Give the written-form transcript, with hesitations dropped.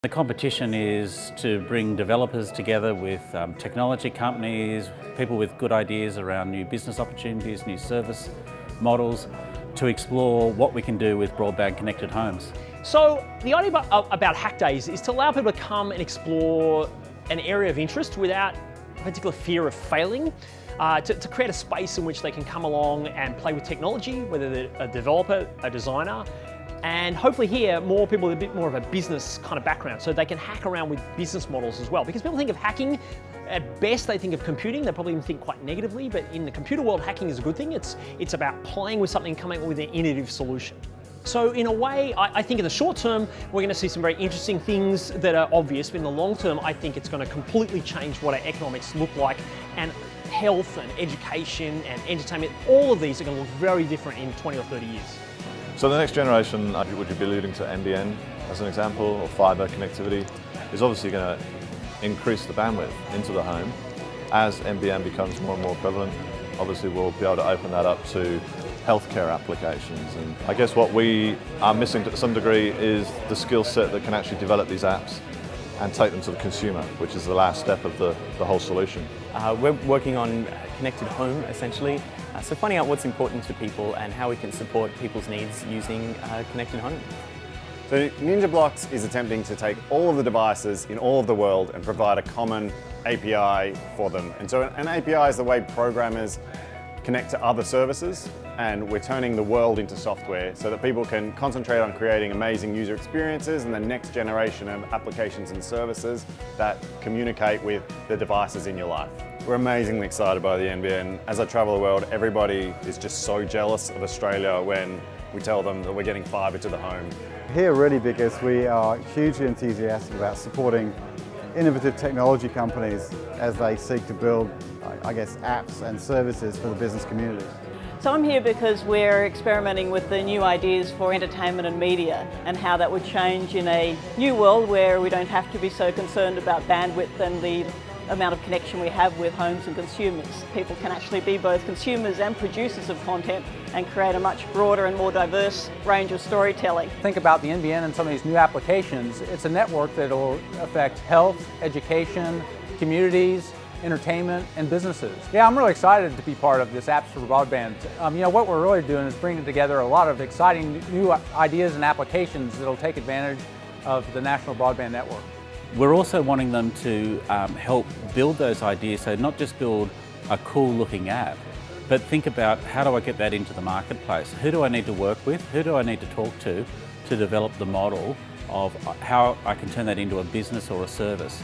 The competition is to bring developers together with technology companies, people with good ideas around new business opportunities, new service models, to explore what we can do with broadband connected homes. So the idea about Hack Days is to allow people to come and explore an area of interest without a particular fear of failing, to create a space in which they can come along and play with technology, whether they're a developer, a designer, and hopefully here more people with a bit more of a business kind of background so they can hack around with business models as well. Because people think of hacking, at best they think of computing, they probably even think quite negatively, but in the computer world hacking is a good thing. It's about playing with something, coming up with an innovative solution. So in a way, I think in the short term, we're going to see some very interesting things that are obvious, but in the long term, I think it's going to completely change what our economics look like, and health and education and entertainment, all of these are going to look very different in 20 or 30 years. So the next generation, would you be alluding to NBN as an example, or fibre connectivity, is obviously going to increase the bandwidth into the home. As NBN becomes more and more prevalent, obviously we'll be able to open that up to healthcare applications. And I guess what we are missing to some degree is the skill set that can actually develop these apps and take them to the consumer, which is the last step of the whole solution. We're working on connected home, essentially. So finding out what's important to people and how we can support people's needs using connected home. So NinjaBlocks is attempting to take all of the devices in all of the world and provide a common API for them. And so an API is the way programmers connect to other services, and we're turning the world into software so that people can concentrate on creating amazing user experiences and the next generation of applications and services that communicate with the devices in your life. We're amazingly excited by the NBN. As I travel the world, everybody is just so jealous of Australia when we tell them that we're getting fibre to the home. Here really because we are hugely enthusiastic about supporting innovative technology companies as they seek to build, I guess, apps and services for the business community. So I'm here because we're experimenting with the new ideas for entertainment and media and how that would change in a new world where we don't have to be so concerned about bandwidth and the amount of connection we have with homes and consumers. People can actually be both consumers and producers of content and create a much broader and more diverse range of storytelling. Think about the NBN and some of these new applications. It's a network that will affect health, education, communities, entertainment, and businesses. Yeah, I'm really excited to be part of this Apps4Broadband. What we're really doing is bringing together a lot of exciting new ideas and applications that will take advantage of the national broadband network. We're also wanting them to help build those ideas, so not just build a cool looking app, but think about how do I get that into the marketplace? Who do I need to work with? Who do I need to talk to develop the model of how I can turn that into a business or a service?